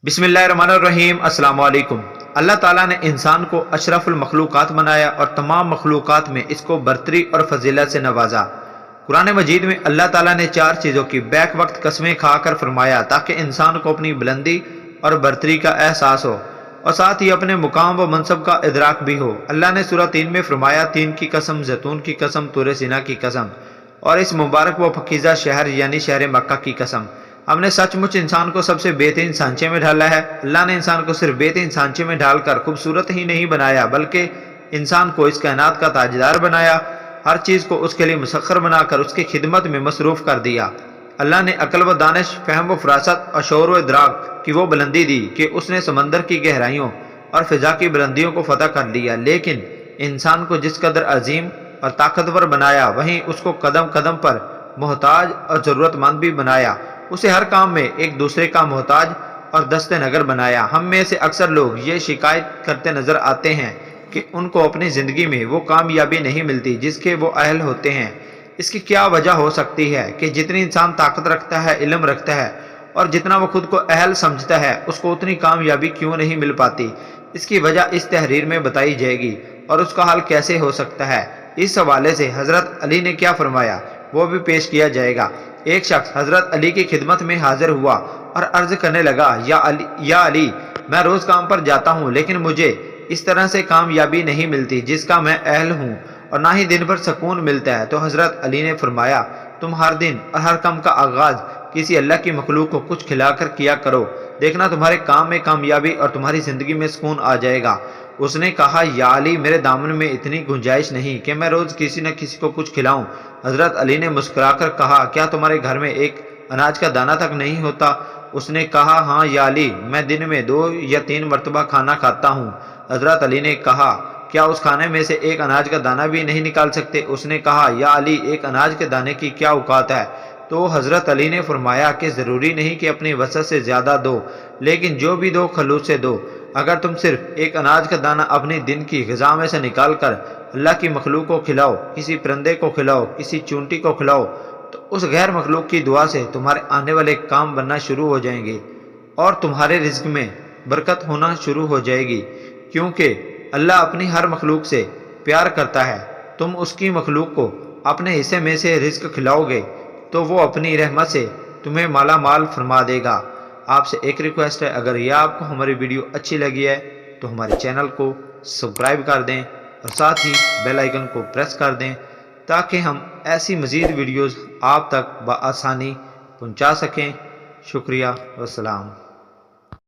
بسم اللہ الرحمن الرحیم۔ السلام علیکم۔ اللہ تعالیٰ نے انسان کو اشرف المخلوقات بنایا اور تمام مخلوقات میں اس کو برتری اور فضیلت سے نوازا۔ قرآن مجید میں اللہ تعالیٰ نے 4 چیزوں کی بیک وقت قسمیں کھا کر فرمایا تاکہ انسان کو اپنی بلندی اور برتری کا احساس ہو اور ساتھ ہی اپنے مقام و منصب کا ادراک بھی ہو۔ اللہ نے سورہ 3 میں فرمایا، تین کی قسم، زیتون کی قسم، طور سینا کی قسم اور اس مبارک و پاکیزہ شہر یعنی شہر مکہ کی قسم۔ ہم نے سچ مچ انسان کو سب سے بہترین سانچے میں ڈالا ہے۔ اللہ نے انسان کو صرف بہترین سانچے میں ڈال کر خوبصورت ہی نہیں بنایا بلکہ انسان کو اس کائنات کا تاجدار بنایا، ہر چیز کو اس کے لیے مسخر بنا کر اس کی خدمت میں مصروف کر دیا۔ اللہ نے عقل و دانش، فہم و فراست اور شعور و ادراک کی وہ بلندی دی کہ اس نے سمندر کی گہرائیوں اور فضا کی بلندیوں کو فتح کر لیا، لیکن انسان کو جس قدر عظیم اور طاقتور بنایا وہیں اس کو قدم قدم پر محتاج اور ضرورت مند بھی بنایا، اسے ہر کام میں ایک دوسرے کا محتاج اور دست نگر بنایا۔ ہم میں سے اکثر لوگ یہ شکایت کرتے نظر آتے ہیں کہ ان کو اپنی زندگی میں وہ کامیابی نہیں ملتی جس کے وہ اہل ہوتے ہیں۔ اس کی کیا وجہ ہو سکتی ہے کہ جتنی انسان طاقت رکھتا ہے، علم رکھتا ہے اور جتنا وہ خود کو اہل سمجھتا ہے، اس کو اتنی کامیابی کیوں نہیں مل پاتی؟ اس کی وجہ اس تحریر میں بتائی جائے گی اور اس کا حل کیسے ہو سکتا ہے۔ اس حوالے سے حضرت علی نے کیا فرمایا وہ بھی پیش کیا جائے گا۔ ایک شخص حضرت علی کی خدمت میں حاضر ہوا اور عرض کرنے لگا، یا علی، میں روز کام پر جاتا ہوں لیکن مجھے اس طرح سے کامیابی نہیں ملتی جس کا میں اہل ہوں اور نہ ہی دن بھر سکون ملتا ہے۔ تو حضرت علی نے فرمایا، تم ہر دن اور ہر کام کا آغاز کسی اللہ کی مخلوق کو کچھ کھلا کر کیا کرو، دیکھنا تمہارے کام میں کامیابی اور تمہاری زندگی میں سکون آ جائے گا۔ اس نے کہا، یا علی، میرے دامن میں اتنی گنجائش نہیں کہ میں روز کسی نہ کسی کو کچھ کھلاؤں۔ حضرت علی نے مسکرا کر کہا، کیا تمہارے گھر میں ایک اناج کا دانہ تک نہیں ہوتا؟ اس نے کہا، ہاں یا علی، میں دن میں 2 یا 3 مرتبہ کھانا کھاتا ہوں۔ حضرت علی نے کہا، کیا اس کھانے میں سے ایک اناج کا دانہ بھی نہیں نکال سکتے؟ اس نے کہا، یا علی، ایک اناج کے دانے کی کیا اوقات ہے؟ تو حضرت علی نے فرمایا کہ ضروری نہیں کہ اپنی وسعت سے زیادہ دو، لیکن جو بھی دو خلوص سے دو۔ اگر تم صرف ایک اناج کا دانہ اپنی دن کی غذا میں سے نکال کر اللہ کی مخلوق کو کھلاؤ، کسی پرندے کو کھلاؤ، کسی چونٹی کو کھلاؤ، تو اس غیر مخلوق کی دعا سے تمہارے آنے والے کام بننا شروع ہو جائیں گے اور تمہارے رزق میں برکت ہونا شروع ہو جائے گی، کیونکہ اللہ اپنی ہر مخلوق سے پیار کرتا ہے۔ تم اس کی مخلوق کو اپنے حصے میں سے رزق کھلاؤ گے تو وہ اپنی رحمت سے تمہیں مالا مال فرما دے گا۔ آپ سے ایک ریکویسٹ ہے، اگر یہ آپ کو ہماری ویڈیو اچھی لگی ہے تو ہمارے چینل کو سبسکرائب کر دیں اور ساتھ ہی بیل آئیکن کو پریس کر دیں تاکہ ہم ایسی مزید ویڈیوز آپ تک بآسانی پہنچا سکیں۔ شکریہ، والسلام۔